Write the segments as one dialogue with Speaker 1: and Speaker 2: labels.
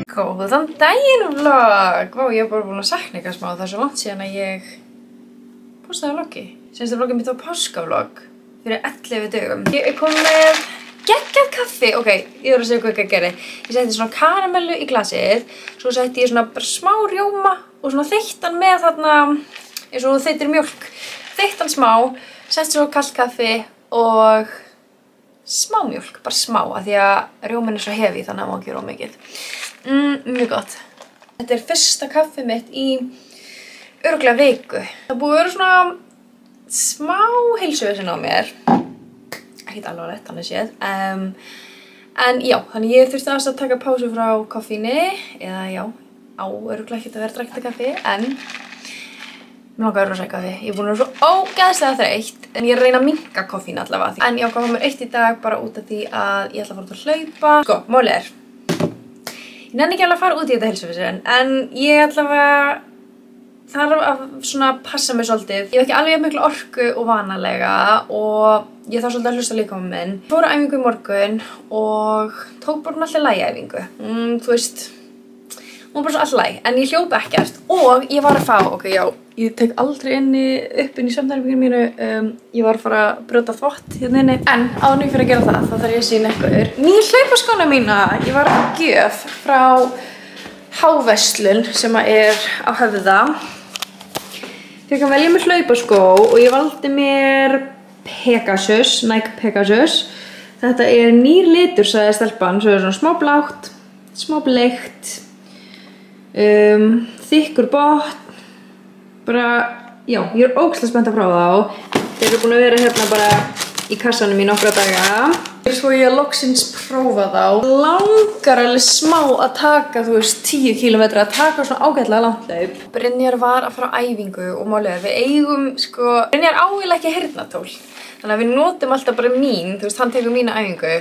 Speaker 1: Góðan daginn vlog! Vá, ég hef bara búin að sakna eitthvað smá, það er svo langt síðan að ég postaði vloggi. Senst að vloggið mitt var páskavlogg fyrir 11 dögum. Ég er komin með geggjað kaffi. Ok, ég þarf að segja hvað ég gerði. Ég setti svona karamellu í glasið, svo setti ég svona bara smá rjóma og svona þeyttan með þarna, eins og þeytir mjólk. Þeyttan smá, setti svo kalt kaffi og smá mjólk, bara smá, af því að rjóminn er svo hefi þannig að má ekki róa mikið. Mjög gott. Þetta er fyrsta kaffi mitt í örugglega viku. Það búið að vera svona smá heilsuvesen á mér. Ekkert alvarlegt þannig séð. En já, þannig ég þurfti að taka pásu frá koffíni, eða já, á örugglega ekkert að vera að drekka kaffi, en mér langar rosa í kaffi. Ég er búin að vera svo ógeðslega þreytt, en ég er að reyna að minnka koffín allavega. En ég ákvað að hafa mér eitt í dag bara út af því að ég ætla að fara út að hlaupa. Sko, málið er, ég nenni ekki alveg að fara út í þetta heilsuvesen, en ég allavega þarf að svona passa mig svolítið. Ég hef ekki alveg miklu orku og vanalega og ég þarf svolítið að hlusta líkamann minn. Ég fór á æfingu í morgun og tók bara alltaf lægæfingu. Þú veist, hún var bara svo alltaf læg, en ég hljóp ekkert og ég var að fá, ok, já, ég tek aldrei upp inn í svefnherberginu mínu, ég var að fara að brjóta þvott hérna inni, en áður en ég fyrir að gera það, þá þarf ég að sýna ykkur nýju hlaupaskóna mína. Ég var að gjöf frá Háverslun sem er á Höfða. Ég kann velja mér hlaupaskó og ég valdi mér Pegasus, Nike Pegasus. Þetta er nýr litur, sagði stelpan, svo er svona smá blátt, smá bleikt, þykkur botn. Bara, já, ég er ógeðslega spennt að prófa þá. Þeir eru búin að vera hérna bara í kassanum í nokkra daga. Svo ég loksins prófa þá. Langar alveg smá að taka, þú veist, 10 kilometra, að taka svona ágætlega langt hlaup. Brynjar var að fara á æfingu og málið er, við eigum, sko, Brynjar ágætlega ekki heyrnartól. Þannig að við notum alltaf bara mín, þú veist, hann tekur mína æfingu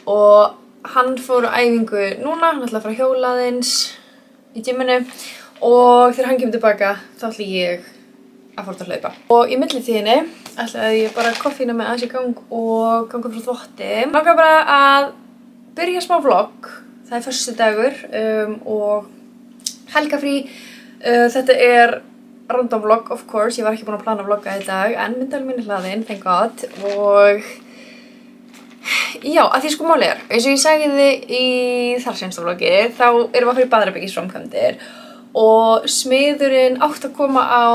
Speaker 1: og hann fór á æfingu núna, hann ætlaði að fara hjólaðins í gyminu. Og þegar hann kemur tilbaka, þá ætla ég að fara út að hlaupa. Og í millitíðinni ætlaði ég bara koffína með aðeins í gang og ganga frá þvotti. Ég langar bara að byrja smá vlogg. Það er föstudagur og helgafrí. Þetta er random vlogg, of course. Ég var ekki búin að plana vlogga í dag, en myndalinn minn er hlaðinn, thank God. Og já, að því sko málið er, eins og ég sagði í þarseinsta vloggi, þá erum við að fara í Baðherbergisframkvæmdir. Og smiðurinn átt að koma á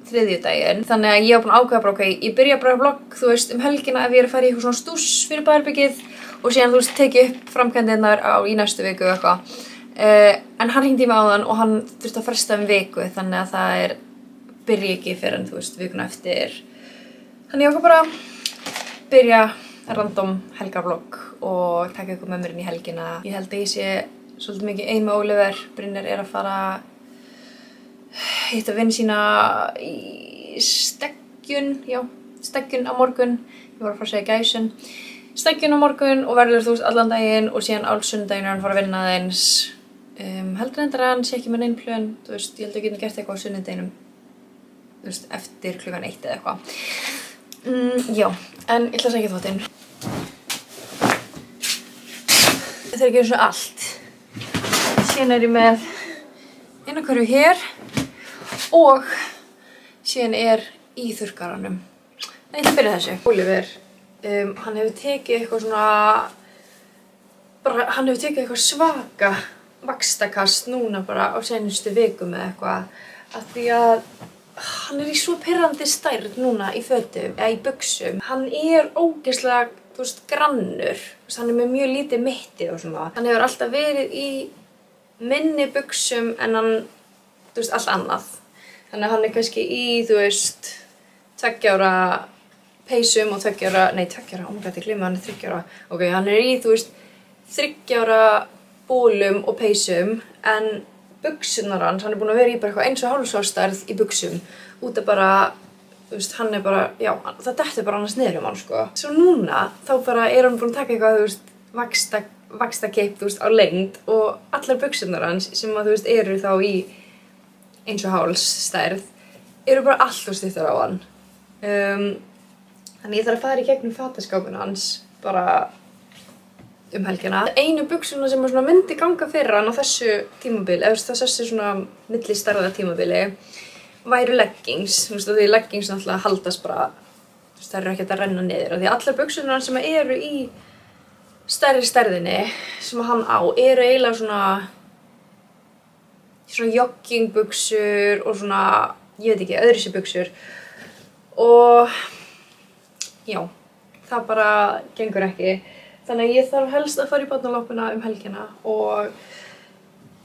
Speaker 1: þriðjudaginn, þannig að ég var búin að ákveða bara, ok, ég byrja bara vlogg, þú veist, helgina ef ég er að fara í eitthvað svona stúss fyrir Baðherbergið og síðan, þú veist, tekið upp framkvæmdirnar í næstu viku og eitthvað. En hann hringdi í mig áðan og hann þurfti að fresta viku, þannig að það byrja ekki fyrir en, þú veist, vikuna eftir. Þannig ég ákvað bara byrja random helgarvlogg og taka eitthvað með mér inn í helgina. Ég held að ég sé svolítið mikið ein með Oliver. Brynjar er að fara hitta vini sína í Steggjun, já, Steggjun á morgun. Ég var að fara að segja Gæsun. Steggjun á morgun og verður, þú veist, allan daginn og síðan álsundaginn er hann fara að vinna aðeins. Heldur endur að hann sé ekki með neinn plön, þú veist, ég held að ég geti gert eitthvað á sunnudeginum, þú veist, eftir klukkan 1 eða eitthvað. Já, en ég ætla að segja þvottinn. Þetta er ekki eins og allt. Síðan er ég með eina körfu hér og síðan er í þurrkaranum. Nei, það byrja þessu. Oliver, hann hefur tekið eitthvað svona, hann hefur tekið eitthvað svaka vaxtakast núna bara á seinustu vikum eða eitthvað, af því að hann er í svo pirrandi stærð núna í fötum, eða í buxum. Hann er ógeðslega, þú veist, grannur. Hann er með mjög lítið mitti og svona. Hann hefur alltaf verið í minni buxum en hann, þú veist, allt annað. Þannig að hann er kannski í, þú veist, 2 ára peysum og 2 ára, nei 2 ára, ég glemma, hann er 3 ára. Ok, hann er í, þú veist, 3 ára bólum og peysum, en buxurnar hans, hann er búin að vera í bara eitthvað 1,5 ára stærð í buxum. Út af bara, þú veist, hann er bara, já, það dettur bara annars niður hann, sko. Svo núna, þá bara er hann búin að taka eitthvað, þú veist, vaxtakeip, þú veist, á lengd og allar buxurnar hans sem að, þú veist, eru þá í 1,5 stærð, eru bara allt og stuttar á hann. Þannig ég þarf að fara í gegnum fataskápinn hans, bara helgina. Einu buxuna sem svona myndi ganga fyrir hann á þessu tímabili, eða þessu svona millistærða tímabili, væru leggings. Þú veist, því leggings náttúrulega haldast bara, þú veist, það eru ekkert að renna niður. Því allar buxurnar sem eru í stærri stærðinni sem hann á eru eiginlega svona joggingbuxur og svona, ég veit ekki, öðruvísi buxur. Og já, það bara gengur ekki. Þannig að ég þarf helst að fara í barnaloppuna helgina og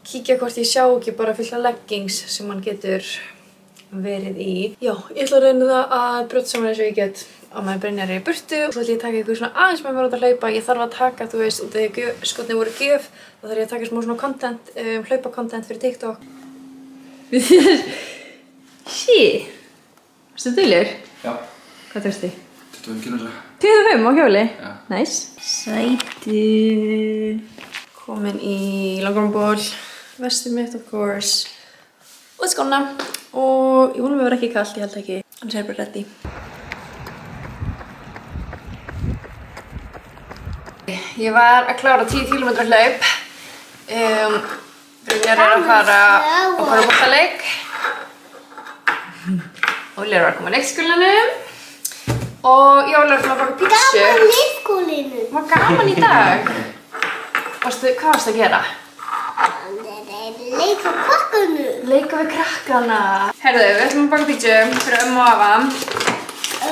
Speaker 1: kíkja hvort ég sjá ekki bara fullt af leggings sem hann getur verið í. Já, ég ætla að reyna það að brjóta saman eins og ég get á meðan Brynjar er í burtu og svo ætla ég að taka eitthvað svona aðeins með mér út að hlaupa. Ég þarf að taka, þú veist, út af því að skotnir voru gjöf, þá þarf ég að taka smá svona content, hlaupa-content fyrir TikTok. Sí, varstu duglegur?
Speaker 2: Já.
Speaker 1: Hvað tókstu?
Speaker 2: 25 km.
Speaker 1: 25 á hjóli?
Speaker 2: Já.
Speaker 1: Næs. Sæti. Komin í langormból, vestið mitt of course. Og skóna. Og ég vonum að vera ekki kallt, ég held ekki. Annars er bara ready. Ég var að klára 10 km hlaup. Brynjar er að fara á körfuboltaleik. Óli er að koma á leikskólanum. Og ég var að baka pítsu.
Speaker 3: Gaman leikskólinu.
Speaker 1: Var gaman í dag. Hvað varstu að gera?
Speaker 3: Leika krakkanu.
Speaker 1: Leika við krakkana. Herðu, við ætlum að baka pítsu fyrir ömmu og afa.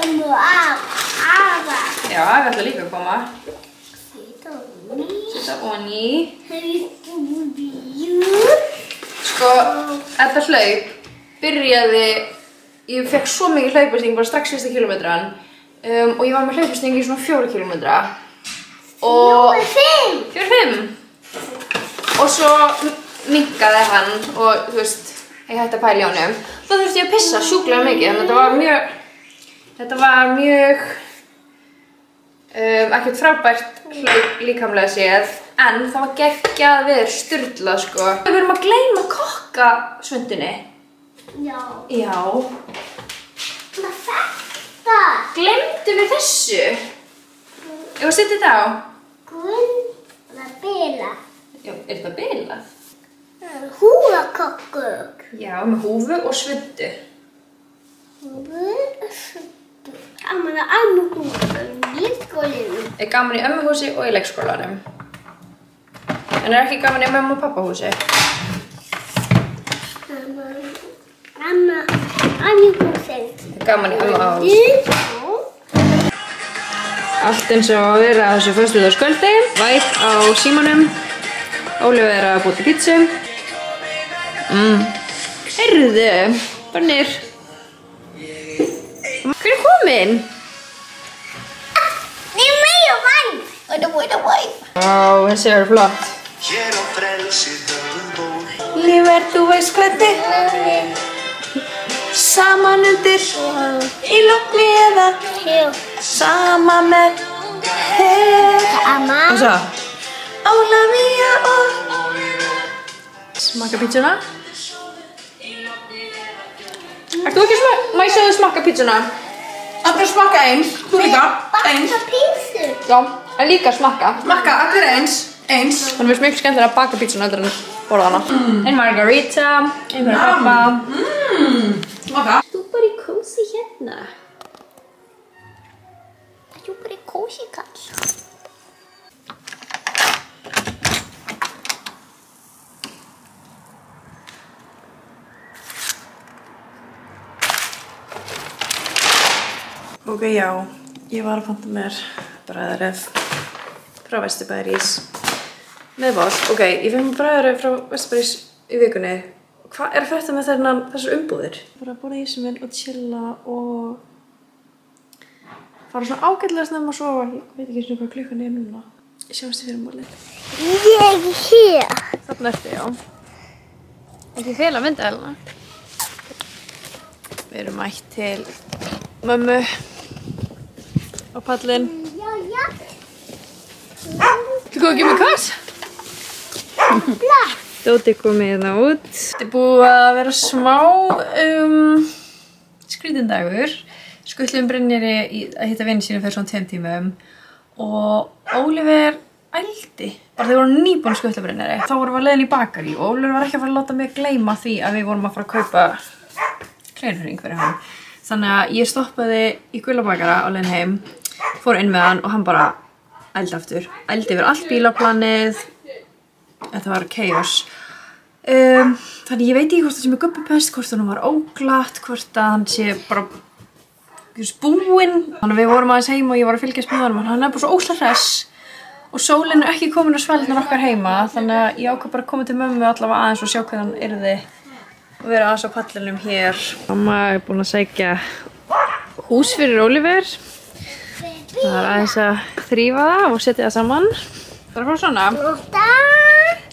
Speaker 3: Ömmu og afa.
Speaker 1: Já, við ætlum líka að koma. Sita onni. Sko, þetta hlaup byrjaði, ég fekk svo mikið hlaupasting bara strax fyrsta kilometran og ég var með hlaupasting í svona 4 kilometra. 4-5. Og svo minnkaði hann og þú veist, ég hætti að pæla í honum. Þá þurfti ég að pissa sjúklega mikið, þannig að þetta var mjög ekkert frábært hlaup líkamlega séð, en það var geggjað veður, sturlað sko. Við erum að gleyma kokkasvundinni.
Speaker 3: Já.
Speaker 1: Já.
Speaker 3: Það er þetta.
Speaker 1: Gleymdum við þessu? Ég var að setja þetta á.
Speaker 3: Það er bilað.
Speaker 1: Já, er þetta bilað?
Speaker 3: Húrakokkur.
Speaker 1: Já, með húfu og svundu.
Speaker 3: Húfu og svundu. Gaman að ömmuhúsi í leikskólanum.
Speaker 1: Er gaman í ömmuhúsi og í leikskólanum. En er ekki gaman í mömmu og pappahúsi?
Speaker 3: Ömmuhúsi.
Speaker 1: Gaman í ömmu og húsi. Allt eins og að vera á þessu föstudagskvöldi. Væt á símanum. Ólíf er að búa til pítsu. Heyrðu, barnir. Hver er kominn?
Speaker 3: Ég meira væn. Og það væn.
Speaker 1: Vá, þessi er flott. Lífið þú veist hvernig. Saman undir. Í lókni eða. Sama með.
Speaker 3: Sama.
Speaker 1: Og svo. Ólafía og. Smakka pítsuna. Ert þú ekki má ég segja þau smakka pítsuna?
Speaker 4: Allir smakka eins, þú líka, eins.
Speaker 3: Baka pítsu.
Speaker 1: Já, en líka smakka.
Speaker 4: Smakka, allir eins, eins.
Speaker 1: Þannig finnst mjög skemmtilega að baka pítsuna heldur en að borða hana. Ein margarita, ein fyrir pappa.
Speaker 4: Smakka.
Speaker 1: Þú bara í kósi hérna.
Speaker 3: Þú bara í kósi kall.
Speaker 1: Ok, já, ég var að panta mér bræðaref frá Vesturbæjarís með vol. Ok, ég fekk mér bræðaref frá Vesturbæjarís í vikunni. Hvað er að frétta með þessar umbúðir? Bara að borða í sig minn og chilla og fara svona ágætlega snemma að sofa. Ég veit ekki svona hvað klukkan er núna. Ég sjáumst í fyrirmálið.
Speaker 3: Ég er hér.
Speaker 1: Þarna ertu, já. Ekki fel að mynda helna. Við erum mætt til mömmu á pallinn.
Speaker 3: Já.
Speaker 1: Þú kom ekki með kass? Dóti komið hérna út. Þetta er búið að vera smá skrítinn dagur. Skutlum Brynjari að hitta vini sínu fyrir svona 2 tímum og Ólífer ældi. Bara þau voru nýbúin skutlabrennari. Þá vorum við að leiðin í bakarí og Ólafur var ekki að fara að láta mig gleyma því að við vorum að fara að kaupa kleinurring fyrir hann. Þannig að ég stoppaði í Gullabakara á leiðin heim, fór inn með hann og hann bara ældi aftur. Ældi yfir allt bílaplanið. Þetta var chaos. Þannig ég veit ekki hvort það sem er gubbupest, hvort hann var óglatt, hvort að hann sé bara búinn. Þannig að við vorum aðeins heima og ég var að fylgjast með honum. Hann er bara svo óslega hress og sólin er ekki komin að svelgnar okkar heima. Þannig að ég ákvað bara að koma til mömmu allavega aðeins og sjá hvernig hann yrði og vera aðeins á pallinum hér. Mamma er búin að sækja hús fyrir Oliver. Það er aðeins að þrífa það og setja það saman. Það er að fara svona.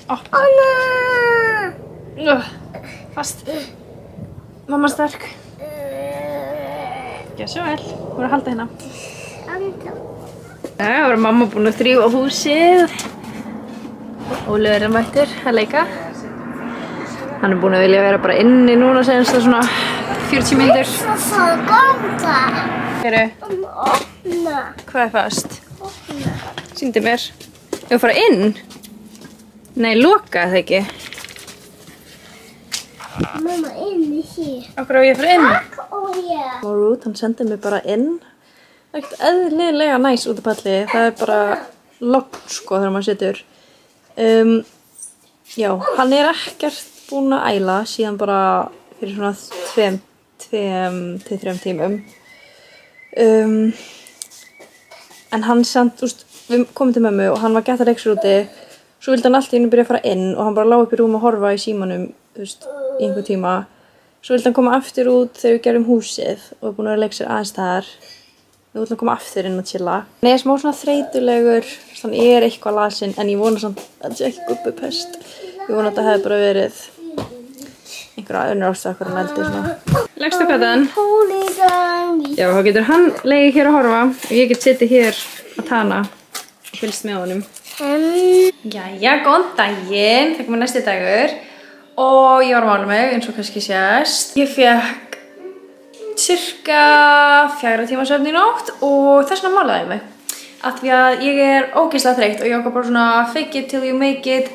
Speaker 1: Opna. Fast. Mamma sterk. Já, svo vel. Þú voru að halda hérna. Það var mamma búin að þrífa húsið. Oliver er mættur að leika. Hann er búin að vilja vera bara inni núna senst það svona 40 mínútur.
Speaker 3: Það er góða.
Speaker 1: Heru,
Speaker 3: Opna.
Speaker 1: hvað er fast? Sýndi mér. Ég var að fara inn? Nei, loka það ekki.
Speaker 3: Mamma inni hér.
Speaker 1: Okkur á ég að fara inn?
Speaker 3: Og ég.
Speaker 1: Ruth, hann sendi mig bara inn. Það er ekkert eðlilega næs út af palli. Það er bara logn sko þegar maður situr. Já, hann er ekkert búinn að æla síðan bara fyrir svona 2-3 tímum. En hann samt, við komum til mömmu og hann var gett að leiksur úti. Svo vildi hann allt í einu byrja að fara inn og hann bara lá upp í rúm og horfa í símanum, í einhver tíma. Svo vildi hann koma aftur út þegar við gerum húsið og við búin að vera leiksur aðeins þar. Við vildi hann koma aftur inn og chilla. Hann er smá svona þreytulegur, hann er eitthvað lasinn en ég vona samt að þetta sé ekki gubbupest. Ég vona að þetta hefði bara verið einhverja önnur ástæða hvernig hann eldi svona. Leggstu kvæðan? Já, þá getur hann legið hér að horfa og ég get sittið hér að tana og fylgst með honum. Jæja, góðan daginn, það komið næsti dagur og ég var að mála mig eins og kannski sést. Ég fekk cirka 4 tíma svefn í nótt og þess vegna málaði ég mig. Af því að ég er ógeðslega þreytt og ég ákvað bara svona fake it till you make it.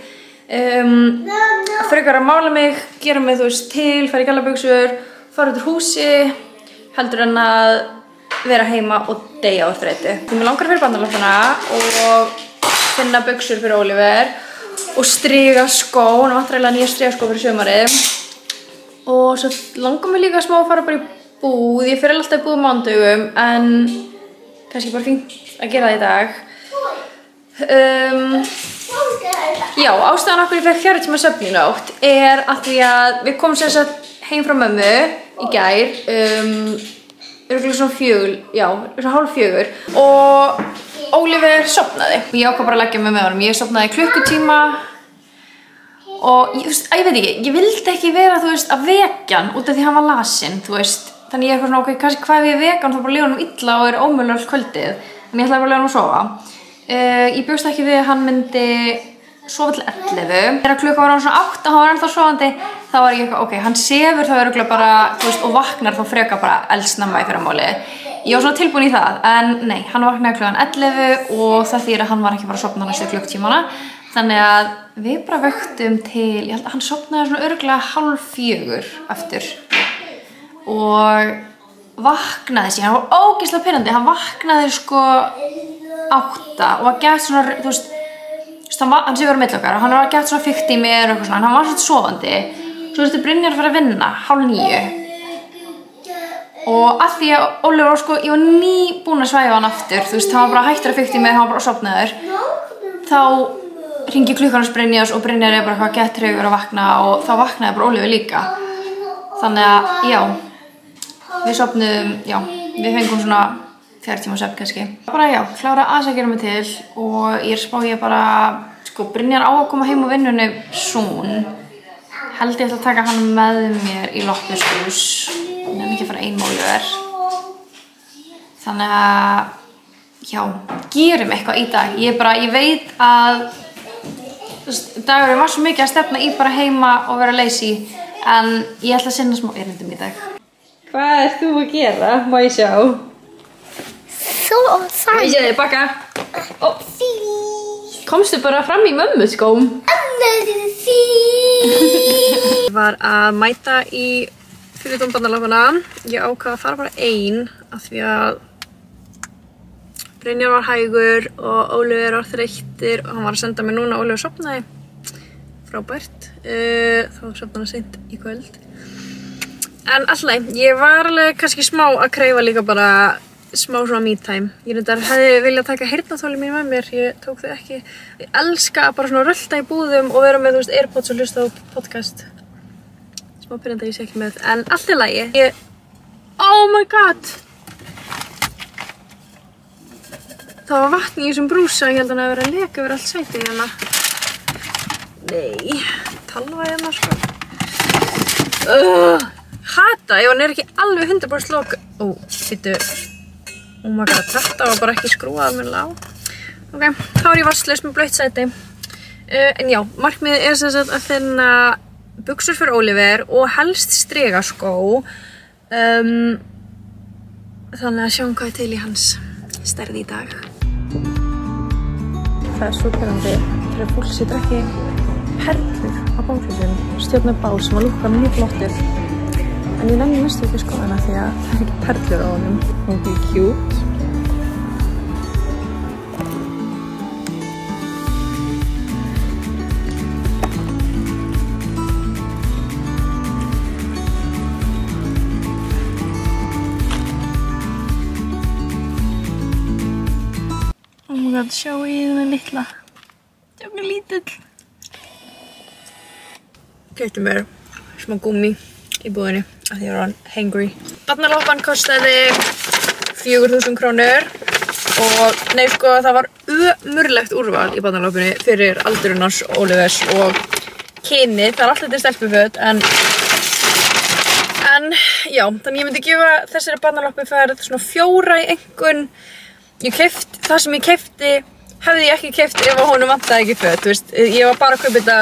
Speaker 1: Frekar að mála mig, gera mig til, fara í gallabuxur, fara út úr húsi, heldur en að vera heima og deyja úr þreytu. Mér langar fyrir bandalappana og finna buxur fyrir Oliver og striga skó, hann vantar eiginlega nýja strigaskó fyrir sumarið. Og svo langar mér líka smá að fara bara í búð, ég fer alltaf í búð á mánudögum en kannski bara fínt að gera það í dag. Já, ástæðan okkur ég fekk 4 tíma svefn í nótt er að því að við komum sem sagt heim frá mömmu í gær, örugglega svona 4, já, svona 3:30 og Oliver sofnaði. Ég ákvað bara að leggja mig með honum, ég sofnaði í klukkutíma og ég veit ekki, ég vildi ekki vera, að vekja hann út af því hann var lasinn, þannig ég eitthvað svona, ok, kannski hvað ef ég vekja hann þá bara lifa hann illa og er ómögulega allt kvöldið, en ég ætlaði bara að lifa hann að sofa. Ég bjóst ekki við að hann myndi sofa til 11. Þegar klukkan var hann svona 8 og hann var ennþá sofandi, þá var ég eitthvað, ok, hann sefur þá örugglega bara, og vaknar þá frekar bara eldsnemma í fyrramálið. Ég var svona tilbúin í það, en nei, hann vaknaði klukkan 11 og það þýðir að hann var ekki bara að sofna næstu klukkutímana. Þannig að við bara vöktum til, ég held að hann sofnaði svona örugglega 3:30 aftur. Og vaknaði síðan, hann var ógeðslega pirrandi, hann vaknaði sko 8 og var gett svona, hann sé verið á milli okkar og hann var gett svona fikt í mér og eitthvað svona, hann var svona sofandi. Svo Brynjar að fara að vinna, 8:30. Og að því að Oliver var sko, ég var nýbúin að svæfa hann aftur, hann var bara hættur að fikta í mér, hann var bara sofnaður. Þá hringi klukkan hans Brynjars og Brynjar er bara eitthvað gett traugur að vakna og þá vaknaði bara Oliver líka. Þannig að, já, við sofnuðum, já, við fengum svona 4 tíma svefn kannski. Bara já, klára aðeins að gera mig til og ég spá ég bara, sko, Brynjar á að koma heim á vinnunni soon. Held ég ætla að taka hann með mér í loppiskús. Ég nefn ekki að fara ein með Oliver. Þannig að, já, gerum eitthvað í dag. Ég veit að dagurinn var svo mikið að stefna í bara heima og vera lazy, en ég ætla að sinna smá erindum í dag. Hvað ert þú að gera? Má ég sjá?
Speaker 3: Svo sætt.
Speaker 1: Má ég sjá þig baka?
Speaker 3: Fís.
Speaker 1: Komstu bara fram í mömmu skóm? Ég var að mæta í fyrir barnalöfuna. Ég ákvað að fara bara ein af því að Brynjar var hægur og Ólafur var þreyttur og hann var að senda mér núna. Ólafur sofnaði. Frábært. Þá sofnaði hann seint í kvöld. En alltaf, ég var alveg kannski smá að kreyfa líka bara smá svona me time. Ég reyndar hefði viljað taka heyrnartólin mín með mér, ég tók þau ekki. Ég elska að bara svona rölta í búðum og vera með, þú veist, Airpods og hlusta á podcast. Smá pirrandi að ég sé ekki með, en allt í lagi. Oh my god! Það var vatn í þessum brúsa, ég held að hann hafi verið að leka yfir allt sætið hérna. Nei, talva hérna sko. Hata, ef hann ekki alveg 100% lok. Býttu. Oh my god, þetta var bara ekki skrúað almennilega á. Ok, þá er ég vatnslaus með blautt sæti. En já, markmiðið er sem sagt að finna buxur fyrir Oliver og helst strigaskó. Þannig að sjáum hvað er til í hans stærði í dag. Það er svo perandi þegar fólk setur ekki perlur á bálflöðum. Stjórnar bál sem að lúkka mjög flottur. En ég nenni næstu ekki skoðana því að það er ekki perlur á honum. Og það er cute. Oh my god, sjá ég þennan litla. Sjá hvernig lítill. Keypti mér smá gúmmi í búðinni af því ég var hangry. Barnaloppan kostaði 4.000 krónur og nei sko það var ömurlegt úrval í barnaloppunni fyrir aldurinn hans Olivers og kynið. Það er alltaf til stelpuföt en já, þannig ég myndi gefa þessari barnaloppuferð svona 4 í einkunn. Það sem ég keypti hefði ég ekki keypt ef að honum vantaði ekki föt, þú veist. Ég var bara að kaupa þetta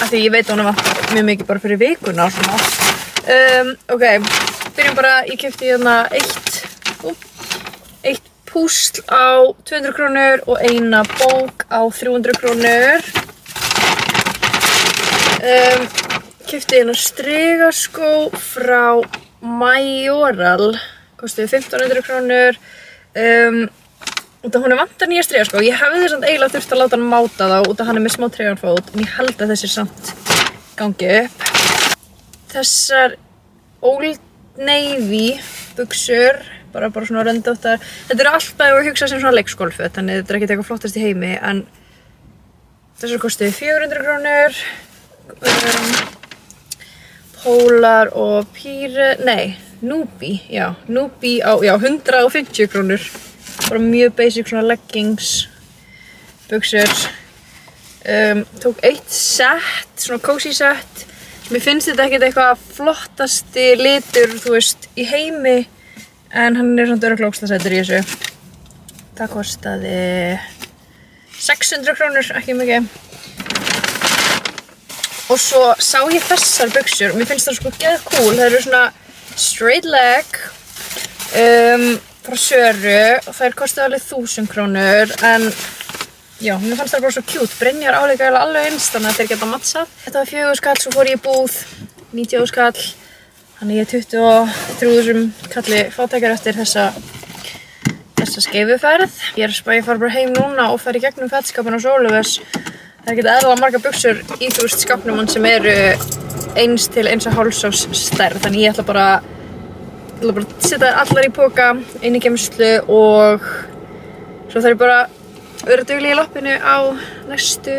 Speaker 1: af því ég veit að honum vantar mjög mikið bara fyrir vikuna og svona. Ok, byrjum bara, ég keypti hérna eitt púsl á 200 krónur og eina bók á 300 krónur. Keypti hérna strigaskó frá Majoral, kostuði 1500 krónur. Út af hún vantar nýja strigaskó. Ég hefði samt eiginlega þurft að láta hann máta þá út af hann með smá treganfót, en ég held að þessi samt gangi upp. Þessar Old Navy buxur, bara svona röndóttar. Þetta eru alltaf að hugsa sem svona leikskólföt, þannig þetta er ekki eitthvað flottast í heimi, en þessar kostuði 400 krónur. Polar og Nubi, já, Nubi á 150 krónur. Bara mjög basic svona leggings, buxur. Tók eitt set, svona cozy set. Mér finnst þetta ekkert eitthvað flottasti litur, þú veist, í heimi. En hann er svona örugglega ógeðslega sætur í þessu. Það kostaði 600 krónur, ekki mikið. Og svo sá ég þessar buxur og mér finnst það sko geðið cool. Það eru svona straight leg frá Söru og þær kostuðu alveg 1000 krónur en já, mér fannst það bara svo cute. Brynjar álíka alveg eins þannig að þeir geta matsað. Þetta var 4.000 skall, svo fór ég í búð 90.000 skall. Þannig ég er 23.000 kalli fátækjar eftir þessa skeifuferð. Ég er að spá ég fara bara heim núna og fara í gegnum fettskapinn á Olivers. Það er ekki eðlilega margar buxur í þú veist skápnum sem eru 1 til 1,5 ás stærð. Þannig ég ætla bara að setja allar í poka, inn í geymslu og svo þarf ég bara að vera dugleg í loppinu á næstu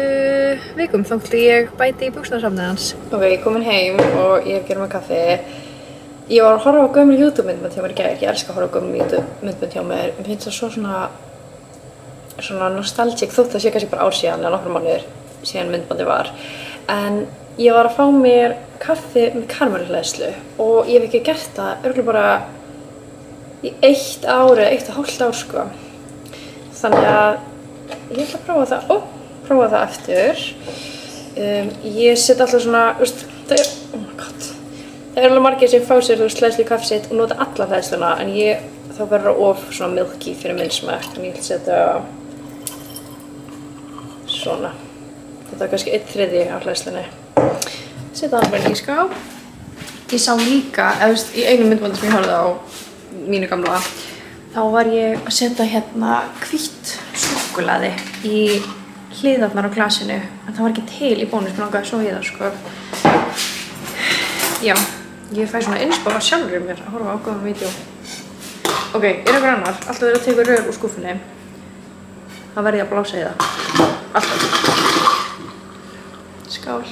Speaker 1: vikum. Þá ætla ég bæti í buxnasafnið hans. Ok, ég er komin heim og ég hef gerð mér kaffi. Ég var að horfa á gömul YouTube-myndbönd hjá mér í gær. Ég elska að horfa á gömul YouTube-myndbönd hjá mér. Mér finnst það svo svona nostalgic þótt það sé kannski bara ár síðan eða nokkrum mánuðir síðan myndbandi var. En ég var að fá mér kaffi með karamelluhleðslu og ég hef ekki gert það örugglega bara í 1 ár eða 1,5 ár sko. Þannig að ég ætla að prófa það eftir. Ég set alltaf svona, það er, oh my god. Það alveg margir sem fá sér hleðslu í kaffi sitt og nota alla hleðsluna en þá verður það of svona milky fyrir minn smekk. En ég ætla að setja Svona. Þetta var kannski 1/3 af hlæðslunni. Setja hann bara í skáp. Ég sá líka, eða í einu myndbandi sem ég horfði á mínu gamla, þá var ég að setja hérna hvítt súkkulaði í hliðarnar á glasinu, en það var ekki til í bónus, mér langaði svo í það, sko. Já, ég fæ svona innspá af sjálfur mér að horfa á góðan vídeo. Ok, einhver annar, alltaf verið að teka rör úr skúfunni, þá verði ég að blása í það. Alltaf. Skál.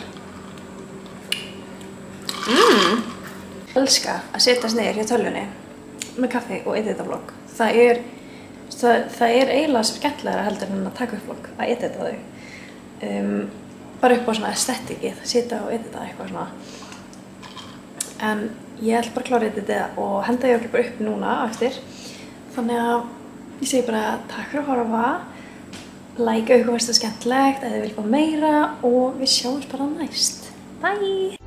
Speaker 1: Elska að setjast niður hjá tölvunni með kaffi og edita vlogg. Það er eiginlega skemmtilegra heldur en að taka upp vlogg, að edita þau. Bara upp á svona aestheticið, sitja og edita eitthvað svona. En ég ætla bara að klára edita og henda ég bara upp núna eftir. Þannig að ég segi bara takk fyrir að horfa, like ef ykkur finnst það skemmtilegt, ef þið viljið fá meira og við sjáumst bara næst. Bye!